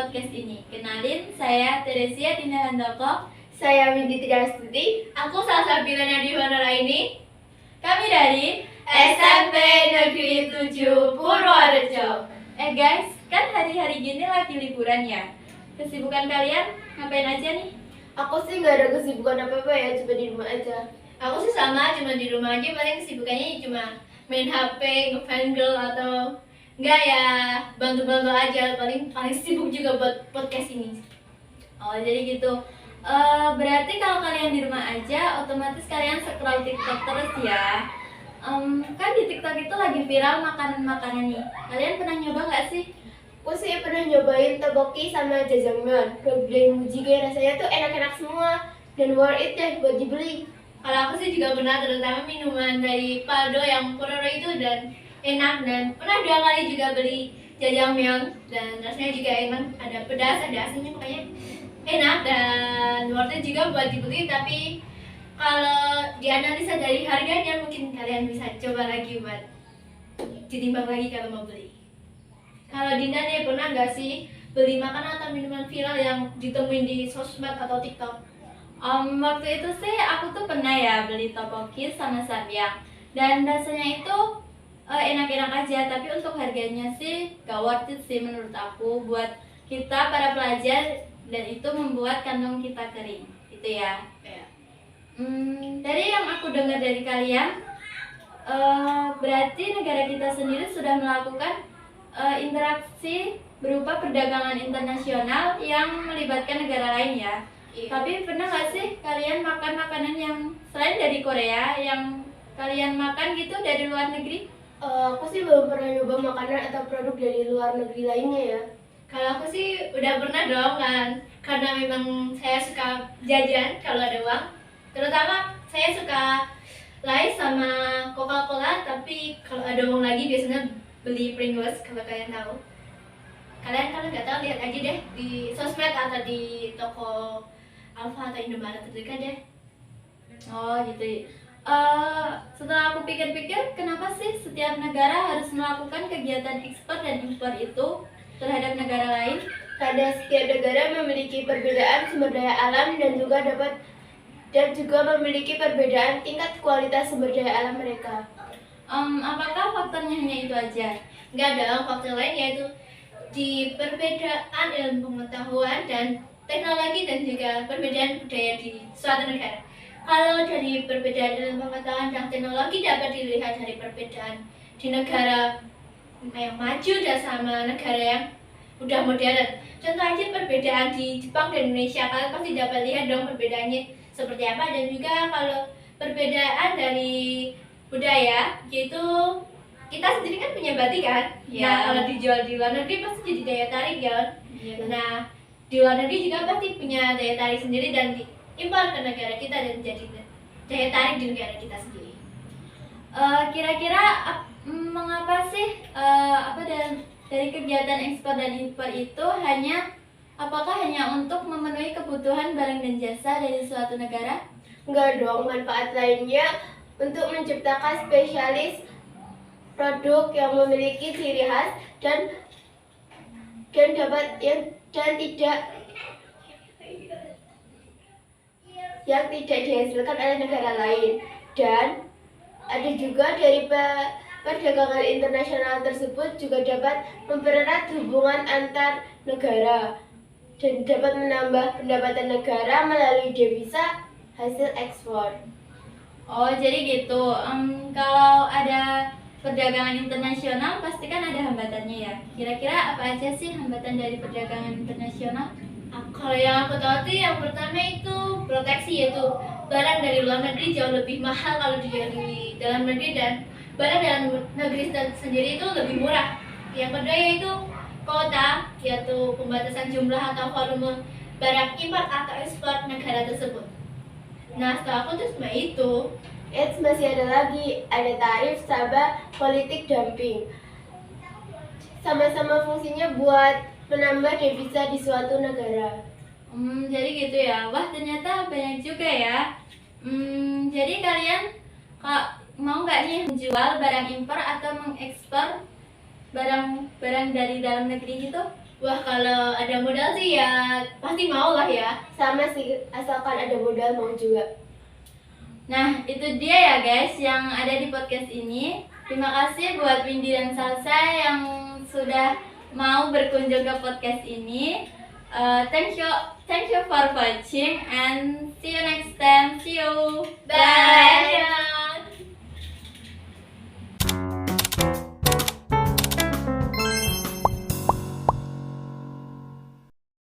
podcast ini. Kenalin, saya Teresia Dina Handoko. Saya Windy Tidastuti. Aku Salsabila Nadiwana ini. Kami dari SMP Negeri 7 Purworejo. Guys, kan hari-hari gini lagi liburan ya. Kesibukan kalian ngapain aja nih? Aku sih nggak ada kesibukan apa-apa ya, cuma di rumah aja. Aku sih sama, cuma di rumah aja. Paling kesibukannya cuma main HP, ngefangirl atau enggak ya bantu-bantu aja. Paling sibuk juga buat podcast ini. Oh, jadi gitu. Berarti kalau kalian di rumah aja, otomatis kalian scroll TikTok terus ya. Kan di TikTok itu lagi viral makanan-makanan nih. Kalian pernah nyoba nggak sih? Aku sih pernah nyobain tteokbokki sama jajangmyeon. Problem jjigae rasanya tuh enak-enak semua dan worth it deh buat dibeli. Kalau aku sih juga pernah, terutama minuman dari Paldo yang Pororo itu dan enak, dan pernah 2 kali juga beli jajangmyeon dan rasanya juga enak, ada pedas, ada asinnya, pokoknya enak dan worth it juga buat dibeli. Tapi kalau dianalisa dari harganya mungkin kalian bisa coba lagi buat ditimbang lagi kalau mau beli. Kalau Dinda nih, pernah nggak sih beli makanan atau minuman viral yang ditemuin di sosmed atau TikTok? Waktu itu sih aku tuh pernah ya beli tteokbokki sama samyang. Dan rasanya itu enak-enak aja, tapi untuk harganya sih gak worth it sih menurut aku buat kita para pelajar, dan itu membuat kantong kita kering. Itu ya. Dari yang aku dengar dari kalian, berarti negara kita sendiri sudah melakukan interaksi berupa perdagangan internasional yang melibatkan negara lain ya. Iya. Tapi pernah nggak sih kalian makan makanan yang selain dari Korea yang kalian makan gitu dari luar negeri? Aku sih belum pernah nyoba makanan atau produk dari luar negeri lainnya ya. Kalau aku sih udah pernah dong kan, karena memang saya suka jajan kalau ada uang. Terutama saya suka Lays sama Coca-Cola, tapi kalau ada uang lagi biasanya beli Pringles, kalau kalian tahu. Kalian kalau nggak tahu lihat aja deh di sosmed atau di toko Alfa atau Indomaret terdekat deh. Oh gitu. Setelah aku pikir-pikir, kenapa sih setiap negara harus melakukan kegiatan ekspor dan impor itu terhadap negara lain? Karena setiap negara memiliki perbedaan sumber daya alam dan juga memiliki perbedaan tingkat kualitas sumber daya alam mereka. Apakah faktornya hanya itu aja? Nggak ada faktor lain, yaitu di perbedaan ilmu pengetahuan dan teknologi dan juga perbedaan budaya di suatu negara. Kalau dari perbedaan ilmu pengetahuan dan teknologi dapat dilihat dari perbedaan di negara yang maju dan sama negara yang udah modern. Contoh aja perbedaan di Jepang dan Indonesia, kalian pasti dapat lihat dong perbedaannya seperti apa. Dan juga kalau perbedaan dari budaya, yaitu kita sendiri kan punya batik kan. Ya. Nah, kalau dijual di luar negeri pasti jadi daya tarik ya. Iya. Nah, di luar negeri juga pasti punya daya tarik sendiri dan diimpor ke negara kita dan jadi daya tarik di negara kita sendiri. Kira-kira mengapa sih dari kegiatan ekspor dan impor itu apakah hanya untuk memenuhi kebutuhan barang dan jasa dari suatu negara? Enggak dong, manfaat lainnya untuk menciptakan spesialis produk yang memiliki ciri khas dan tidak dihasilkan oleh negara lain. Dan ada juga dari perdagangan internasional tersebut juga dapat mempererat hubungan antar negara dan dapat menambah pendapatan negara melalui devisa hasil ekspor. Oh, jadi gitu. Kalau ada perdagangan internasional pasti kan ada hambatannya ya. Kira-kira apa aja sih hambatan dari perdagangan internasional? Kalau yang aku tahu sih yang pertama itu proteksi, yaitu barang dari luar negeri jauh lebih mahal kalau dijual di dalam negeri, dan barang dalam negeri sendiri itu lebih murah. Yang kedua yaitu kuota, yaitu pembatasan jumlah atau volume barang impor atau ekspor negara tersebut. Nah, setelah aku tuh cuma itu. Masih ada lagi, ada tarif sama politik dumping. Sama-sama fungsinya buat menambah devisa di suatu negara. Jadi gitu ya. Wah, ternyata banyak juga ya. Jadi kalian mau nggak nih menjual barang impor atau mengekspor barang-barang dari dalam negeri gitu? Wah, kalau ada modal sih ya pasti mau lah ya. Sama sih, asalkan ada modal mau juga. Nah, itu dia ya guys yang ada di podcast ini. Terima kasih buat Windy dan Salsa yang sudah mau berkunjung ke podcast ini. Thank you for watching and see you next time. See you. Bye.